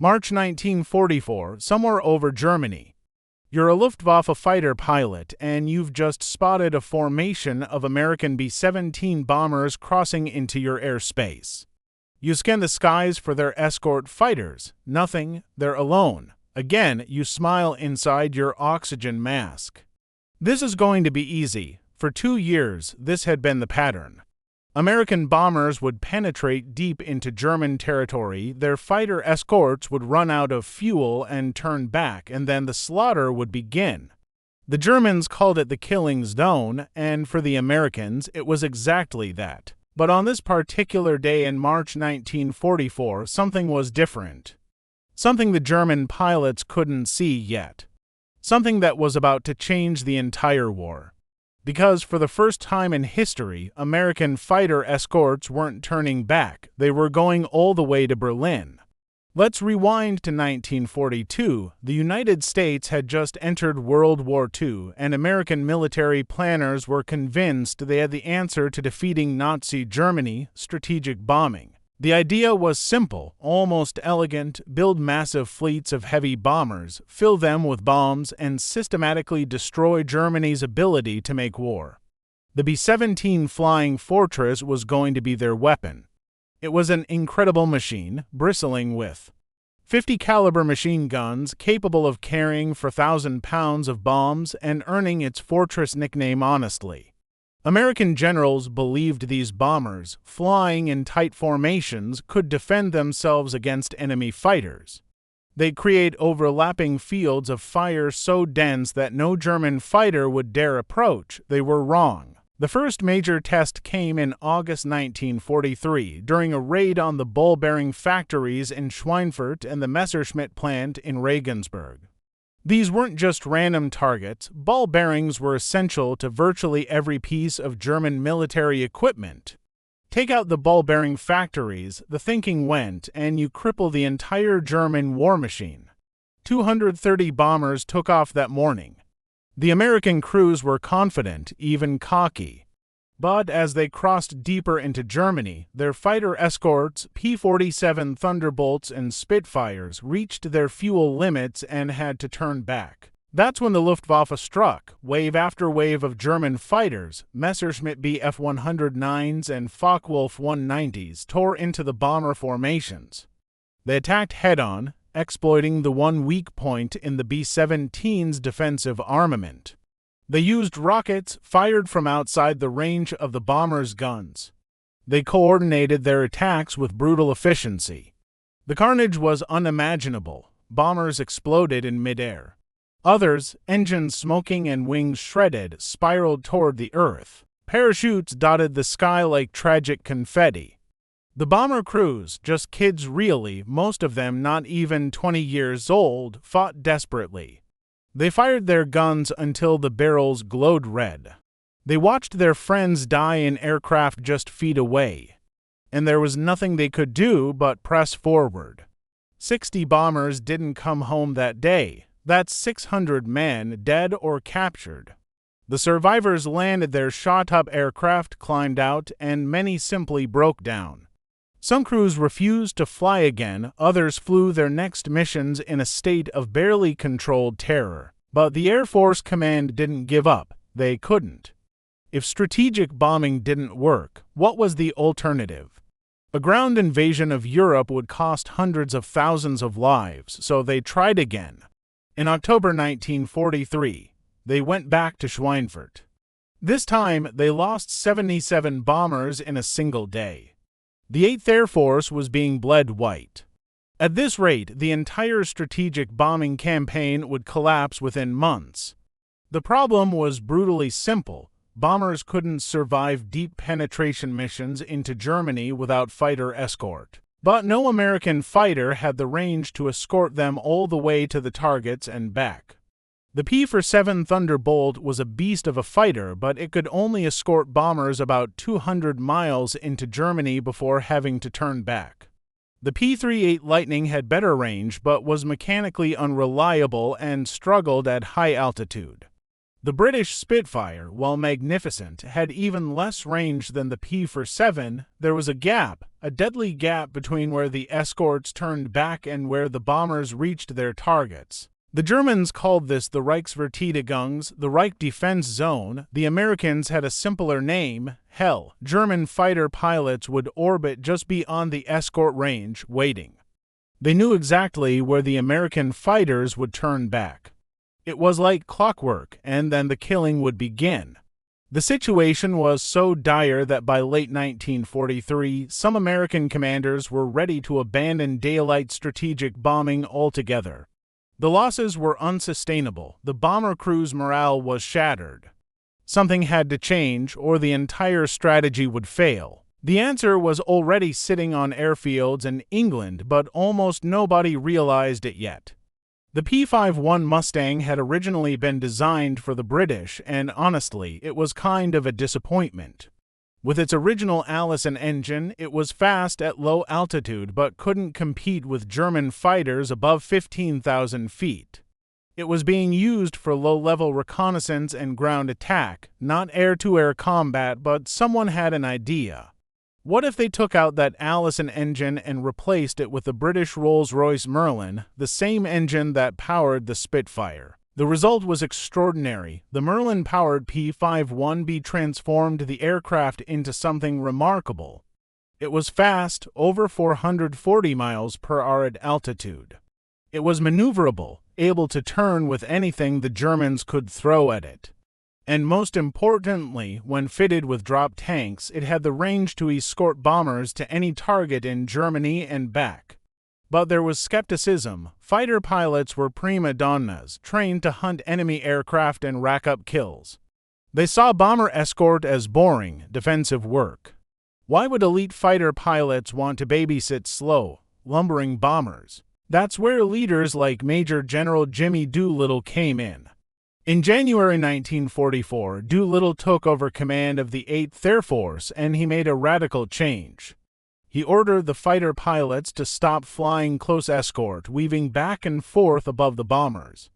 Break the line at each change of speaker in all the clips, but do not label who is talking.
March 1944, somewhere over Germany. You're a Luftwaffe fighter pilot, and you've just spotted a formation of American B-17 bombers crossing into your airspace. You scan the skies for their escort fighters. Nothing, they're alone. Again, you smile inside your oxygen mask. This is going to be easy. For 2 years, this had been the pattern. American bombers would penetrate deep into German territory, their fighter escorts would run out of fuel and turn back, and then the slaughter would begin. The Germans called it the killing zone, and for the Americans, it was exactly that. But on this particular day in March 1944, something was different. Something the German pilots couldn't see yet. Something that was about to change the entire war. Because for the first time in history, American fighter escorts weren't turning back, they were going all the way to Berlin. Let's rewind to 1942. The United States had just entered World War II, and American military planners were convinced they had the answer to defeating Nazi Germany: strategic bombing. The idea was simple, almost elegant: build massive fleets of heavy bombers, fill them with bombs, and systematically destroy Germany's ability to make war. The B-17 Flying Fortress was going to be their weapon. It was an incredible machine, bristling with 50 caliber machine guns capable of carrying 4,000 pounds of bombs and earning its fortress nickname honestly. American generals believed these bombers, flying in tight formations, could defend themselves against enemy fighters. They'd create overlapping fields of fire so dense that no German fighter would dare approach. They were wrong. The first major test came in August 1943 during a raid on the ball-bearing factories in Schweinfurt and the Messerschmitt plant in Regensburg. These weren't just random targets. Ball bearings were essential to virtually every piece of German military equipment. Take out the ball-bearing factories, the thinking went, and you cripple the entire German war machine. 230 bombers took off that morning. The American crews were confident, even cocky. But as they crossed deeper into Germany, their fighter escorts, P-47 Thunderbolts and Spitfires, reached their fuel limits and had to turn back. That's when the Luftwaffe struck. Wave after wave of German fighters, Messerschmitt Bf-109s and Focke-Wulf 190s, tore into the bomber formations. They attacked head-on, exploiting the one weak point in the B-17's defensive armament. They used rockets fired from outside the range of the bombers' guns. They coordinated their attacks with brutal efficiency. The carnage was unimaginable. Bombers exploded in midair. Others, engines smoking and wings shredded, spiraled toward the earth. Parachutes dotted the sky like tragic confetti. The bomber crews, just kids really, most of them not even 20 years old, fought desperately. They fired their guns until the barrels glowed red. They watched their friends die in aircraft just feet away. And there was nothing they could do but press forward. 60 bombers didn't come home that day. That's 600 men dead or captured. The survivors landed their shot-up aircraft, climbed out, and many simply broke down. Some crews refused to fly again, others flew their next missions in a state of barely controlled terror. But the Air Force Command didn't give up. They couldn't. If strategic bombing didn't work, what was the alternative? A ground invasion of Europe would cost hundreds of thousands of lives, so they tried again. In October 1943, they went back to Schweinfurt. This time, they lost 77 bombers in a single day. The 8th Air Force was being bled white. At this rate, the entire strategic bombing campaign would collapse within months. The problem was brutally simple. Bombers couldn't survive deep penetration missions into Germany without fighter escort. But no American fighter had the range to escort them all the way to the targets and back. The P-47 Thunderbolt was a beast of a fighter, but it could only escort bombers about 200 miles into Germany before having to turn back. The P-38 Lightning had better range, but was mechanically unreliable and struggled at high altitude. The British Spitfire, while magnificent, had even less range than the P-47. There was a gap, a deadly gap between where the escorts turned back and where the bombers reached their targets. The Germans called this the Reichsverteidigungs, the Reich Defense Zone. The Americans had a simpler name, Hell. German fighter pilots would orbit just beyond the escort range, waiting. They knew exactly where the American fighters would turn back. It was like clockwork, and then the killing would begin. The situation was so dire that by late 1943, some American commanders were ready to abandon daylight strategic bombing altogether. The losses were unsustainable. The bomber crew's morale was shattered. Something had to change, or the entire strategy would fail. The answer was already sitting on airfields in England, but almost nobody realized it yet. The P-51 Mustang had originally been designed for the British, and honestly, it was kind of a disappointment. With its original Allison engine, it was fast at low altitude but couldn't compete with German fighters above 15,000 feet. It was being used for low-level reconnaissance and ground attack, not air-to-air combat, but someone had an idea. What if they took out that Allison engine and replaced it with the British Rolls-Royce Merlin, the same engine that powered the Spitfire? The result was extraordinary. The Merlin-powered P-51B transformed the aircraft into something remarkable. It was fast, over 440 miles per hour at altitude. It was maneuverable, able to turn with anything the Germans could throw at it. And most importantly, when fitted with drop tanks, it had the range to escort bombers to any target in Germany and back. But there was skepticism. Fighter pilots were prima donnas, trained to hunt enemy aircraft and rack up kills. They saw bomber escort as boring, defensive work. Why would elite fighter pilots want to babysit slow, lumbering bombers? That's where leaders like Major General Jimmy Doolittle came in. In January 1944, Doolittle took over command of the 8th Air Force, and he made a radical change. He ordered the fighter pilots to stop flying close escort, weaving back and forth above the bombers.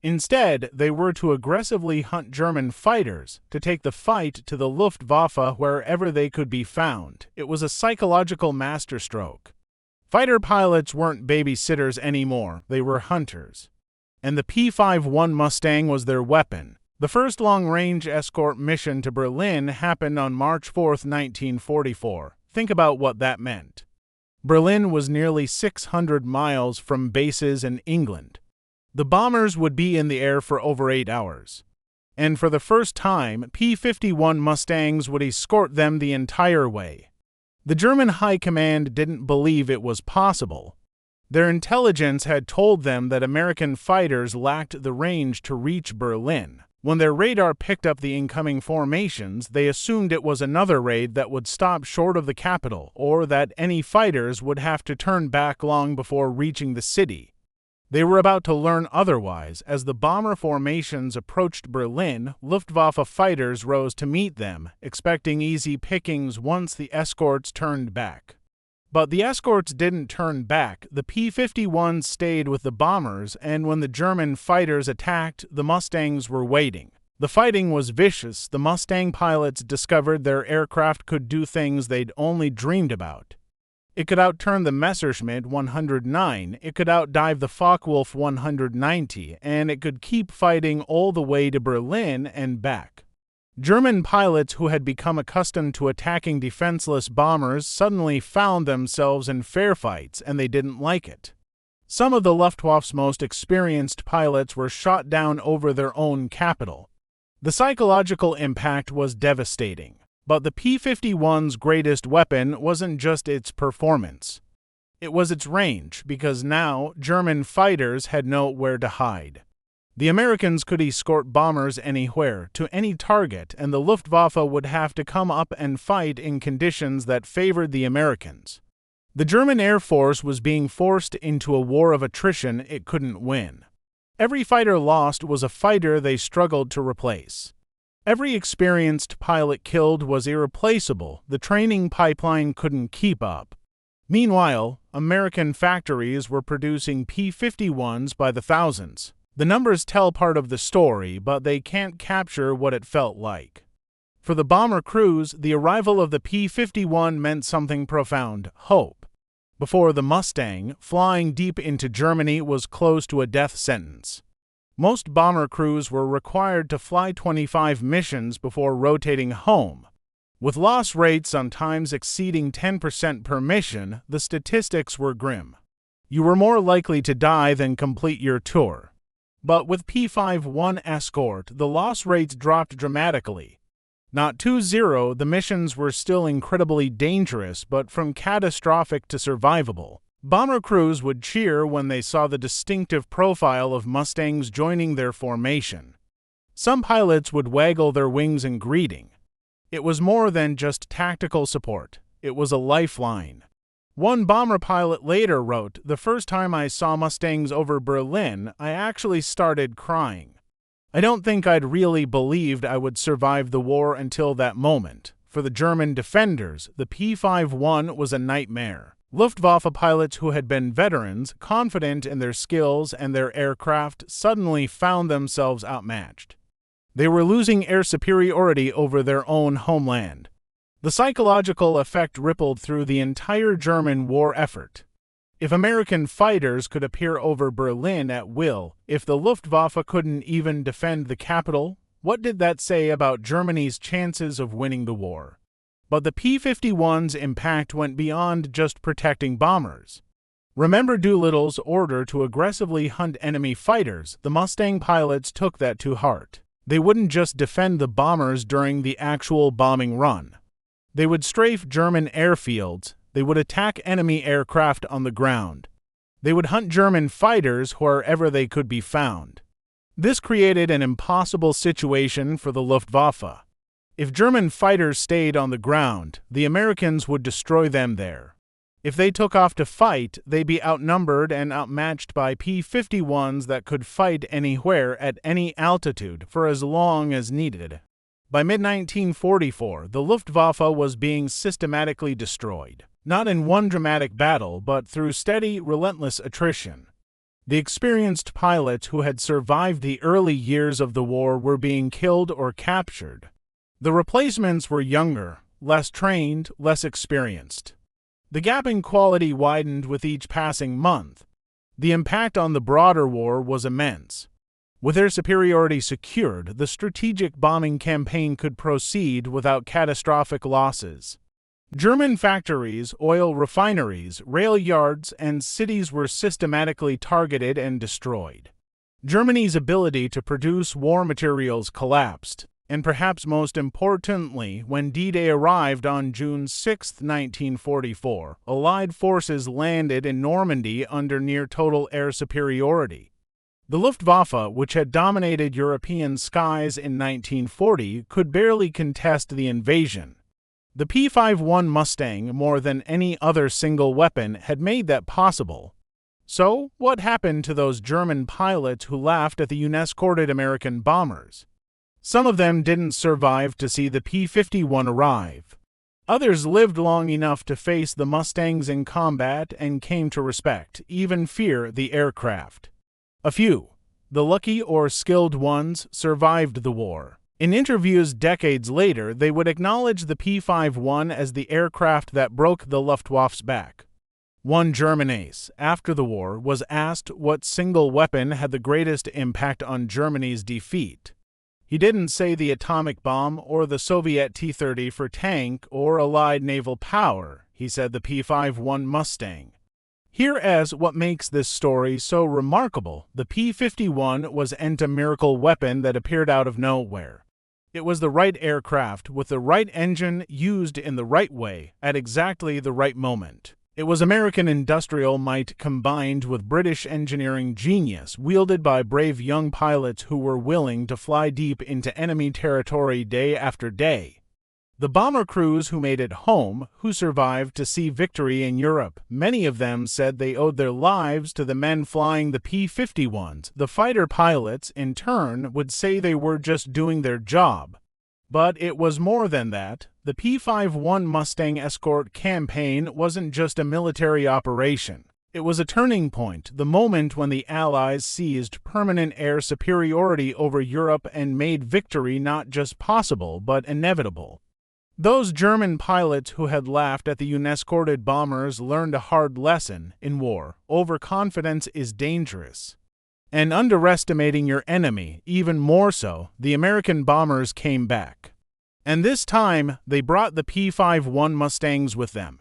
Instead, they were to aggressively hunt German fighters, to take the fight to the Luftwaffe wherever they could be found. It was a psychological masterstroke. Fighter pilots weren't babysitters anymore, they were hunters. And the P-51 Mustang was their weapon. The first long-range escort mission to Berlin happened on March 4, 1944. Think about what that meant. Berlin was nearly 600 miles from bases in England. The bombers would be in the air for over 8 hours. And for the first time, P-51 Mustangs would escort them the entire way. The German High Command didn't believe it was possible. Their intelligence had told them that American fighters lacked the range to reach Berlin. When their radar picked up the incoming formations, they assumed it was another raid that would stop short of the capital, or that any fighters would have to turn back long before reaching the city. They were about to learn otherwise. As the bomber formations approached Berlin, Luftwaffe fighters rose to meet them, expecting easy pickings once the escorts turned back. But the escorts didn't turn back. The P-51 stayed with the bombers, and when the German fighters attacked, the Mustangs were waiting. The fighting was vicious. The Mustang pilots discovered their aircraft could do things they'd only dreamed about. It could outturn the Messerschmitt 109, it could outdive the Focke-Wulf 190, and it could keep fighting all the way to Berlin and back. German pilots who had become accustomed to attacking defenseless bombers suddenly found themselves in fair fights, and they didn't like it. Some of the Luftwaffe's most experienced pilots were shot down over their own capital. The psychological impact was devastating, but the P-51's greatest weapon wasn't just its performance. It was its range, because now German fighters had nowhere to hide. The Americans could escort bombers anywhere, to any target, and the Luftwaffe would have to come up and fight in conditions that favored the Americans. The German Air Force was being forced into a war of attrition it couldn't win. Every fighter lost was a fighter they struggled to replace. Every experienced pilot killed was irreplaceable. The training pipeline couldn't keep up. Meanwhile, American factories were producing P-51s by the thousands. The numbers tell part of the story, but they can't capture what it felt like. For the bomber crews, the arrival of the P-51 meant something profound: hope. Before the Mustang, flying deep into Germany was close to a death sentence. Most bomber crews were required to fly 25 missions before rotating home. With loss rates sometimes exceeding 10% per mission, the statistics were grim. You were more likely to die than complete your tour. But with P-51 Escort, the loss rates dropped dramatically. Not 2-0, the missions were still incredibly dangerous, but from catastrophic to survivable. Bomber crews would cheer when they saw the distinctive profile of Mustangs joining their formation. Some pilots would waggle their wings in greeting. It was more than just tactical support. It was a lifeline. One bomber pilot later wrote, "The first time I saw Mustangs over Berlin, I actually started crying. I don't think I'd really believed I would survive the war until that moment." For the German defenders, the P-51 was a nightmare. Luftwaffe pilots who had been veterans, confident in their skills and their aircraft, suddenly found themselves outmatched. They were losing air superiority over their own homeland. The psychological effect rippled through the entire German war effort. If American fighters could appear over Berlin at will, if the Luftwaffe couldn't even defend the capital, what did that say about Germany's chances of winning the war? But the P-51's impact went beyond just protecting bombers. Remember Doolittle's order to aggressively hunt enemy fighters? The Mustang pilots took that to heart. They wouldn't just defend the bombers during the actual bombing run. They would strafe German airfields. They would attack enemy aircraft on the ground. They would hunt German fighters wherever they could be found. This created an impossible situation for the Luftwaffe. If German fighters stayed on the ground, the Americans would destroy them there. If they took off to fight, they'd be outnumbered and outmatched by P-51s that could fight anywhere at any altitude for as long as needed. By mid-1944, the Luftwaffe was being systematically destroyed, not in one dramatic battle, but through steady, relentless attrition. The experienced pilots who had survived the early years of the war were being killed or captured. The replacements were younger, less trained, less experienced. The gap in quality widened with each passing month. The impact on the broader war was immense. With air superiority secured, the strategic bombing campaign could proceed without catastrophic losses. German factories, oil refineries, rail yards, and cities were systematically targeted and destroyed. Germany's ability to produce war materials collapsed. And perhaps most importantly, when D-Day arrived on June 6, 1944, Allied forces landed in Normandy under near-total air superiority. The Luftwaffe, which had dominated European skies in 1940, could barely contest the invasion. The P-51 Mustang, more than any other single weapon, had made that possible. So, what happened to those German pilots who laughed at the unescorted American bombers? Some of them didn't survive to see the P-51 arrive. Others lived long enough to face the Mustangs in combat and came to respect, even fear, the aircraft. A few, the lucky or skilled ones, survived the war. In interviews decades later, they would acknowledge the P-51 as the aircraft that broke the Luftwaffe's back. One German ace, after the war, was asked what single weapon had the greatest impact on Germany's defeat. He didn't say the atomic bomb or the Soviet T-30 for tank or Allied naval power. He said the P-51 Mustang. Here is what makes this story so remarkable. The P-51 was a miracle weapon that appeared out of nowhere. It was the right aircraft with the right engine used in the right way at exactly the right moment. It was American industrial might combined with British engineering genius, wielded by brave young pilots who were willing to fly deep into enemy territory day after day. The bomber crews who made it home, who survived to see victory in Europe, many of them said they owed their lives to the men flying the P-51s. The fighter pilots, in turn, would say they were just doing their job. But it was more than that. The P-51 Mustang escort campaign wasn't just a military operation. It was a turning point, the moment when the Allies seized permanent air superiority over Europe and made victory not just possible, but inevitable. Those German pilots who had laughed at the unescorted bombers learned a hard lesson in war. Overconfidence is dangerous. And underestimating your enemy, even more so, the American bombers came back. And this time, they brought the P-51 Mustangs with them.